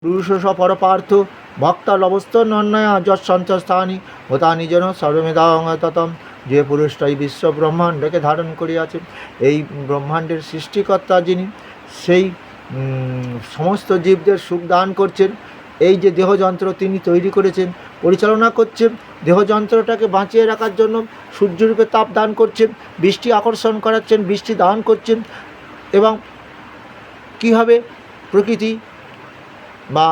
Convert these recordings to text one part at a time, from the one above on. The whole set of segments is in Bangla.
পুরুষ পরপার্থ ভক্তা লবস্ত নন্নয়া যৎসন্তস্থানি ভূতানি যেন সর্বমেধাঙ্গতম। যে পুরুষটাই বিশ্ব ব্রহ্মাণ্ডকে ধারণ করিয়াছে, এই ব্রহ্মাণ্ডের সৃষ্টিকর্তা যিনি, সেই সমস্ত জীবদের সুখ দান করছেন। এই যে দেহযন্ত্র তিনি তৈরি করেছেন, পরিচালনা করছেন, দেহযন্ত্রটাকে বাঁচিয়ে রাখার জন্য সূর্যরূপে তাপ দান করছেন, বৃষ্টি আকর্ষণ করাচ্ছেন, বৃষ্টি দান করছেন। এবং কীভাবে প্রকৃতি বা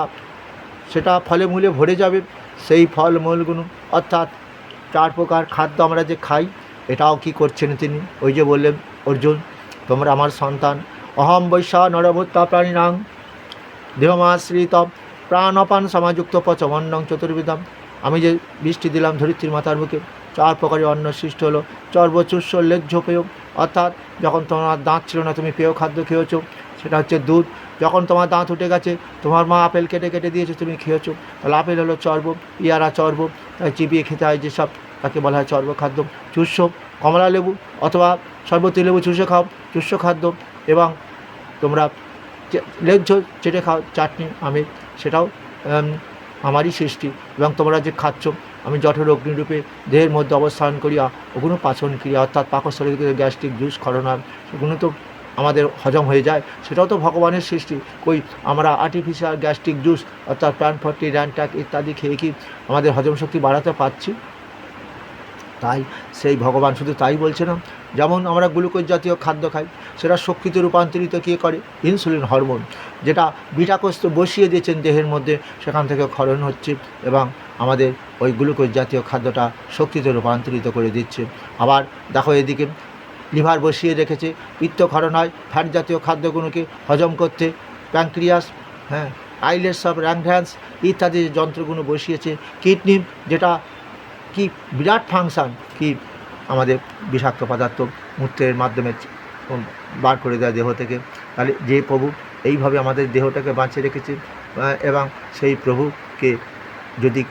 সেটা ফলে মূলে ভরে যাবে, সেই ফল মূলগুলো অর্থাৎ 4 প্রকার খাদ্য আমরা যে খাই, এটাও কি করছেন তিনি। ওই যে বললেন, অর্জুন তোমরা আমার সন্তান, অহম বৈশা নরভূতা প্রাণিনাং দেহমাশ্রিত প্রাণপান সমাযুক্ত পচমন্নং চতুর্বিধম। আমি যে বৃষ্টি দিলাম ধরিত্রীর মাতার বুকে, 4 প্রকারের অন্ন সৃষ্টি হলো। চর্বচুষ্য লেজ্জ পেয়, অর্থাৎ যখন তোমার দাঁত ছিল না তুমি পেয় খাদ্য খেয়েছো, সেটা হচ্ছে দুধ। যখন তোমার দাঁত উঠে গেছে, তোমার মা আপেল কেটে কেটে দিয়েছে, তুমি খেয়েছো, তাহলে আপেল হলো চর্ব, পেয়ারা চর্ব, তাই চিবিয়ে খেতে হয় যেসব, তাকে বলা হয় চর্ব খাদ্য। চুষ্য, কমলা লেবু অথবা সর্বতি লেবু চুষে খাও, চুষ্য খাদ্য। এবং তোমরা লেজ্জ চেটে খাও, চাটনি আমের, সেটাও আমারই সৃষ্টি। এবং তোমরা যে খাচ্ছ, আমি জঠর অগ্নিরূপে দেহের মধ্যে অবস্থান করিয়া ওগুলো পাচন ক্রিয়া অর্থাৎ পাকস্থলী থেকে গ্যাস্ট্রিক জুস খরনার, সেগুলো তো আমাদের হজম হয়ে যায়, সেটাও তো ভগবানের সৃষ্টি। কই আমরা আর্টিফিশিয়াল গ্যাস্ট্রিক জুস অর্থাৎ প্যানফর্টি র্যানট্যাক ইত্যাদি খেয়ে কি আমাদের হজম শক্তি বাড়াতে পারছি? তাই সেই ভগবান শুধু তাই বলছে না, যেমন আমরা গ্লুকোজ জাতীয় খাদ্য খাই, সেটা শক্তিতে রূপান্তরিত কে করে? ইনসুলিন হরমোন, যেটা বিটাকোষ বসিয়ে দিয়েছেন দেহের মধ্যে, সেখান থেকে ক্ষরণ হচ্ছে এবং আমাদের ওই গ্লুকোজ জাতীয় খাদ্যটা শক্তিতে রূপান্তরিত করে দিচ্ছে। আবার দেখো এদিকে লিভার বসিয়ে রেখেছে, পিত্তক্ষরণ হয় ফ্যাট জাতীয় খাদ্যগুলোকে হজম করতে, প্যাঙ্ক্রিয়াস, আইলেটস অফ র্যাঙ্কহ্যান্স ইত্যাদি যন্ত্রগুলো বসিয়েছে, কিডনি, যেটা কি বিরাট ফাংশান, কি আমাদের বিষাক্ত পদার্থ মূত্রের মাধ্যমে বার করে দেয় দেহ থেকে। তাহলে যে প্রভু এইভাবে আমাদের দেহটাকে বাঁচিয়ে রেখেছে, এবং সেই প্রভুকে যদি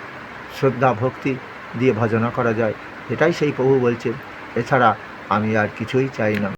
শ্রদ্ধা ভক্তি দিয়ে ভজনা করা যায়, এটাই সেই প্রভু বলছে। এছাড়া আমি আর কিছুই চাই না।